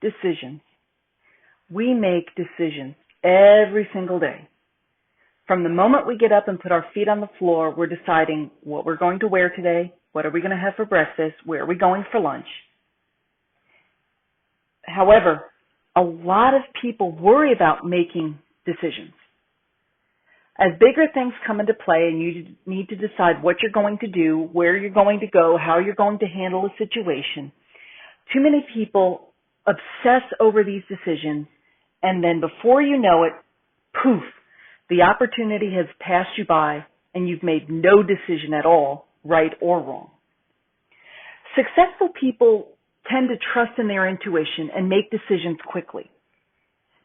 decisions. We make decisions every single day. From the moment we get up and put our feet on the floor, we're deciding what we're going to wear today, what are we going to have for breakfast, where are we going for lunch. However, a lot of people worry about making decisions. As bigger things come into play and you need to decide what you're going to do, where you're going to go, how you're going to handle a situation, too many people obsess over these decisions, and then before you know it, poof, the opportunity has passed you by and you've made no decision at all, right or wrong. Successful people tend to trust in their intuition and make decisions quickly.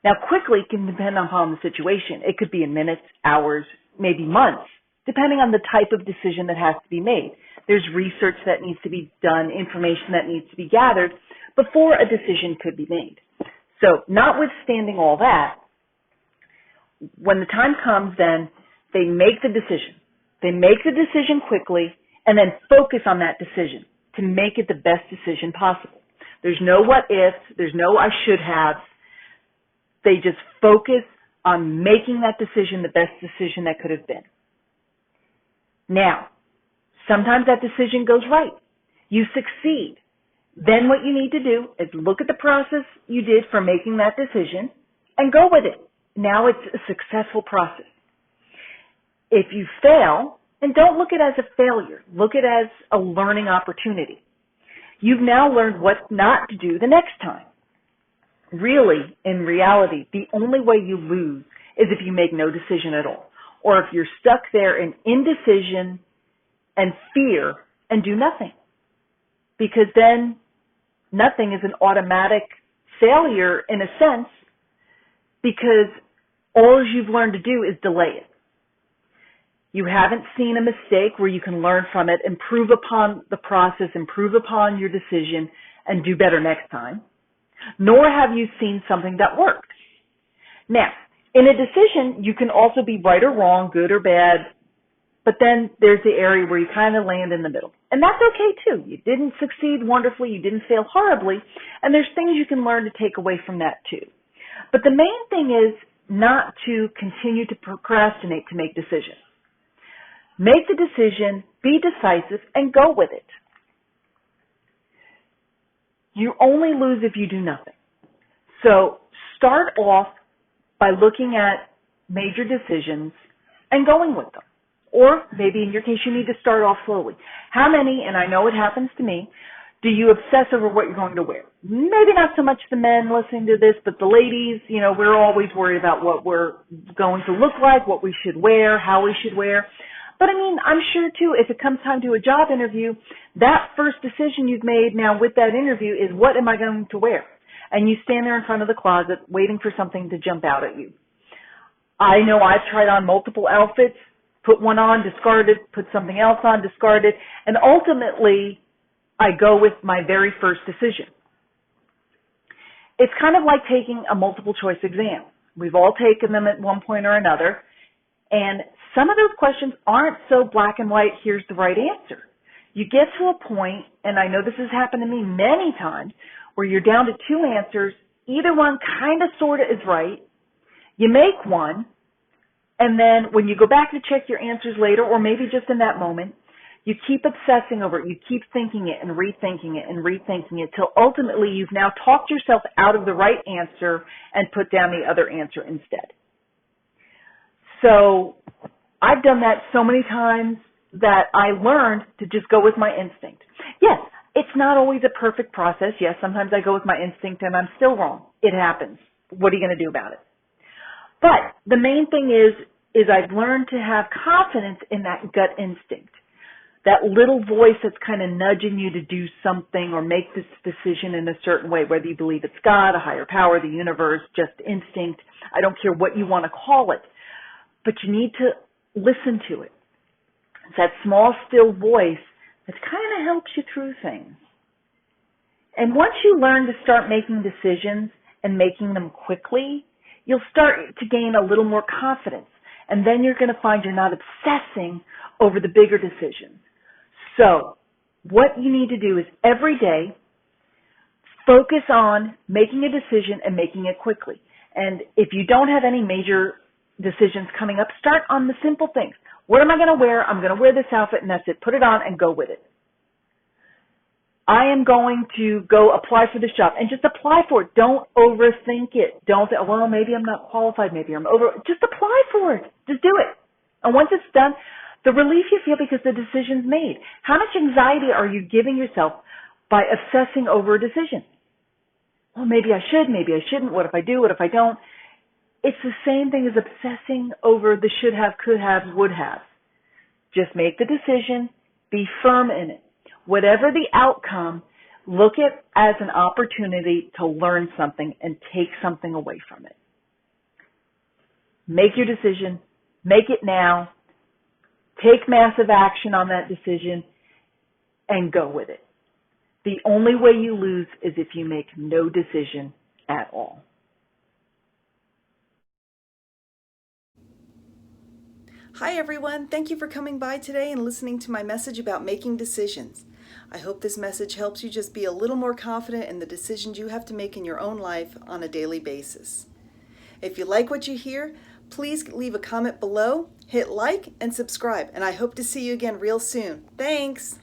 Now, quickly can depend upon the situation. It could be in minutes, hours, maybe months, depending on the type of decision that has to be made. There's research that needs to be done, information that needs to be gathered before a decision could be made. So, notwithstanding all that, when the time comes, then they make the decision. They make the decision quickly and then focus on that decision to make it the best decision possible. There's no what ifs, there's no I should have. They just focus on making that decision the best decision that could have been. Now, sometimes that decision goes right. You succeed. Then what you need to do is look at the process you did for making that decision and go with it. Now it's a successful process. If you fail, and don't look at it as a failure, look at it as a learning opportunity. You've now learned what not to do the next time. Really, in reality, the only way you lose is if you make no decision at all, or if you're stuck there in indecision and fear and do nothing. Because then nothing is an automatic failure in a sense, because all you've learned to do is delay it. You haven't seen a mistake where you can learn from it, improve upon the process, improve upon your decision, and do better next time. Nor have you seen something that worked. Now, in a decision, you can also be right or wrong, good or bad, but then there's the area where you kind of land in the middle. And that's okay too. You didn't succeed wonderfully, you didn't fail horribly, and there's things you can learn to take away from that too. But the main thing is not to continue to procrastinate to make decisions. Make the decision, be decisive, and go with it. You only lose if you do nothing. So start off by looking at major decisions and going with them. Or maybe in your case, you need to start off slowly. How many, and I know it happens to me, do you obsess over what you're going to wear? Maybe not so much the men listening to this, but the ladies, we're always worried about what we're going to look like, what we should wear, how we should wear. But I'm sure too, if it comes time to a job interview, that first decision you've made now with that interview is, what am I going to wear? And you stand there in front of the closet waiting for something to jump out at you. I know I've tried on multiple outfits, put one on, discarded, put something else on, discarded, and ultimately I go with my very first decision. It's kind of like taking a multiple choice exam. We've all taken them at one point or another, and some of those questions aren't so black and white, here's the right answer. You get to a point, and I know this has happened to me many times, where you're down to two answers, either one kind of sort of is right, you make one, and then when you go back to check your answers later, or maybe just in that moment, you keep obsessing over it, you keep thinking it and rethinking it and rethinking it, till ultimately you've now talked yourself out of the right answer and put down the other answer instead. So I've done that so many times that I learned to just go with my instinct. Yes, it's not always a perfect process. Yes, sometimes I go with my instinct and I'm still wrong. It happens. What are you going to do about it? But the main thing is I've learned to have confidence in that gut instinct, that little voice that's kind of nudging you to do something or make this decision in a certain way, whether you believe it's God, a higher power, the universe, just instinct. I don't care what you want to call it, but you need to listen to it. It's that small, still voice that kind of helps you through things. And once you learn to start making decisions and making them quickly, you'll start to gain a little more confidence. And then you're going to find you're not obsessing over the bigger decisions. So what you need to do is every day Focus on making a decision and making it quickly. And if you don't have any major decisions coming up, start on the simple things. What am I going to wear? I'm going to wear this outfit and that's it. Put it on and go with it. I am going to go apply for this job and just apply for it. Don't overthink it. Don't say, well, maybe I'm not qualified. Maybe I'm over. Just apply for it. Just do it. And once it's done, the relief you feel because the decision's made. How much anxiety are you giving yourself by obsessing over a decision? Well, maybe I should, maybe I shouldn't. What if I do? What if I don't? It's the same thing as obsessing over the should have, could have, would have. Just make the decision. Be firm in it. Whatever the outcome, look at it as an opportunity to learn something and take something away from it. Make your decision. Make it now. Take massive action on that decision and go with it. The only way you lose is if you make no decision at all. Hi everyone, thank you for coming by today and listening to my message about making decisions. I hope this message helps you just be a little more confident in the decisions you have to make in your own life on a daily basis. If you like what you hear, please leave a comment below, hit like and subscribe, and I hope to see you again real soon. Thanks!